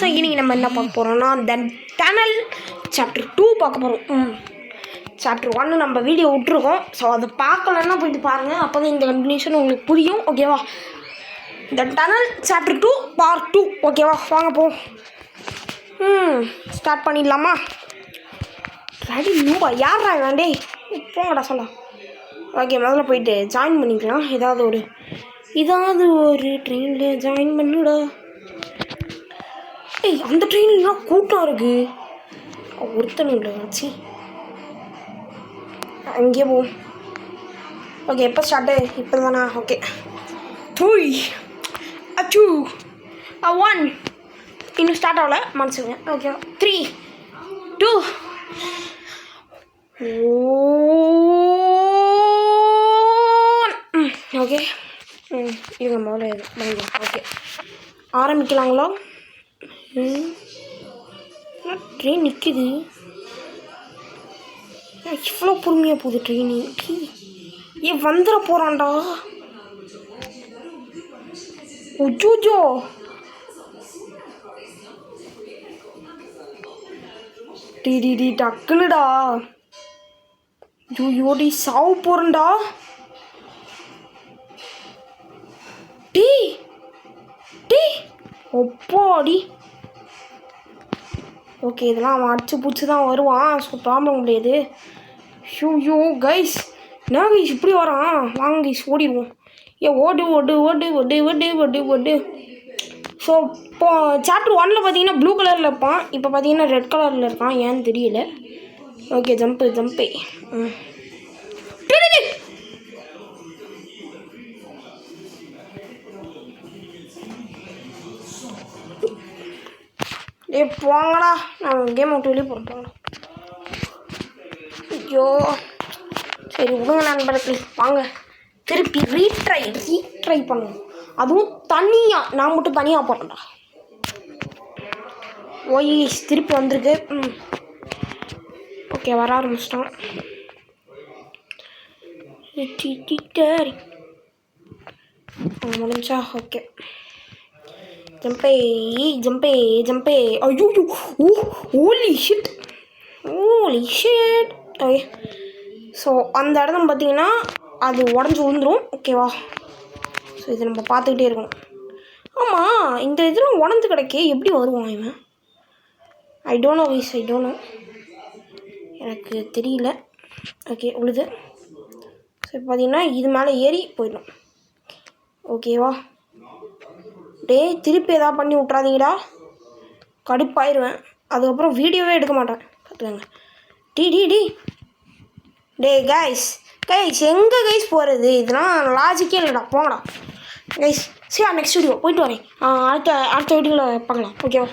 So இன்னைக்கு நம்ம என்ன பார்க்க போகிறோம்னா தென் டனல் சாப்டர் 2 பார்க்க போகிறோம். சாப்டர் 1 நம்ம வீடியோ விட்டுருக்கோம். ஸோ அதை பார்க்கலன்னா போயிட்டு பாருங்கள், அப்போ தான் இந்த கண்டினியூஷன் உங்களுக்கு புரியும். ஓகேவா? இந்த டனல் சாப்டர் 2 பார்ட் 2. ஓகேவா? வாங்க போ. ஸ்டார்ட் பண்ணிடலாமா? ரெடி நூபா யாரா வேண்டே போங்கடா சொல்லலாம். ஓகே, முதல்ல போயிட்டு ஜாயின் பண்ணிக்கலாம். ஏதாவது ஒரு ட்ரெயினில் ஜாயின் பண்ணுடா. ஏய், அந்த ட்ரெயின்லாம் கூட்டம் இருக்கு. ஒருத்தனுங்கள வச்சு அங்கேயே போவோம். ஓகே, எப்போ ஸ்டார்ட்டு? இப்போ தானா? ஓகே, 3 2 1 இன்னும் ஸ்டார்ட் ஆகலை, மனசுங்க. Okay, 3 2 okay. இருங்க முதல்ல இது ஓகே ஆரம்பிக்கலாங்களா? ட்ரெயின் நிற்கிது. இவ்வளோ பொறுமையாக போகுது ட்ரெயின். ஏன் வந்துட போகிறான்டா? ஒஜோஜோ டி டக்குனுடா. ஜோடி சாவு போகிறேன்டா. டி டி ஒப்பாடி. ஓகே, இதெல்லாம் அவன் அடிச்சு பிடிச்சி தான் வருவான். ஸோ ப்ராப்ளம் கிடையாது. ஷூ கைஸ், என்ன கைஸ் இப்படி வரான்? வாங்க கைஸ் ஓடிடுவோம். ஓடு. ஸோ இப்போ சாப்டர் 1 பார்த்தீங்கன்னா ப்ளூ கலரில் இருப்பான். இப்போ பார்த்தீங்கன்னா ரெட் கலரில் இருக்கான். ஏன்னு தெரியல. ஓகே, ஜம்பு போங்கடா. நான் கேம் விட்டு வெளியே போகிறேன். ஐயோ, சரி விடுங்க நண்பர்கள், வாங்க திருப்பி ரீட்ரை பண்ணுவோம். அதுவும் தனியாக, நான் மட்டும் தனியாக போகிறேன்டா. ஓய், திருப்பி வந்திருக்கு. ஓகே, வர ஆரம்பிச்சிட்டோம். முடிஞ்சா? ஓகே, ஜம்பே. ஐயோ, ஹோலி ஷிட். ஓகே, ஸோ அந்த இடம் பார்த்தீங்கன்னா அது உடஞ்சி விழுந்துடும். ஓகேவா? ஸோ இதை நம்ம பார்த்துக்கிட்டே இருக்கணும். ஆமாம், இந்த இதெல்லாம் உடஞ்சி கிடக்கே, எப்படி வருவான் இவன்? ஐ டோன்ட் நோ, எனக்கு தெரியல. ஓகே, உழுது. ஸோ இப்போ பார்த்தீங்கன்னா இது மேலே ஏறி போயிடும். ஓகேவா? திருப்பி எதாவது பண்ணி விட்றாதீங்கடா, கடுப்பாயிருவேன். அதுக்கப்புறம் வீடியோவே எடுக்க மாட்டேன். பார்த்துக்கங்க. கைஸ் எங்கே கைஸ் போகிறது? இதெல்லாம் லாஜிக்கே இல்லைடா. போங்கடா கைஸ். சரி, நெக்ஸ்ட் வீடியோ போயிட்டு வரேன். அடுத்த வீடியோவில் பார்க்கலாம். ஓகேவா?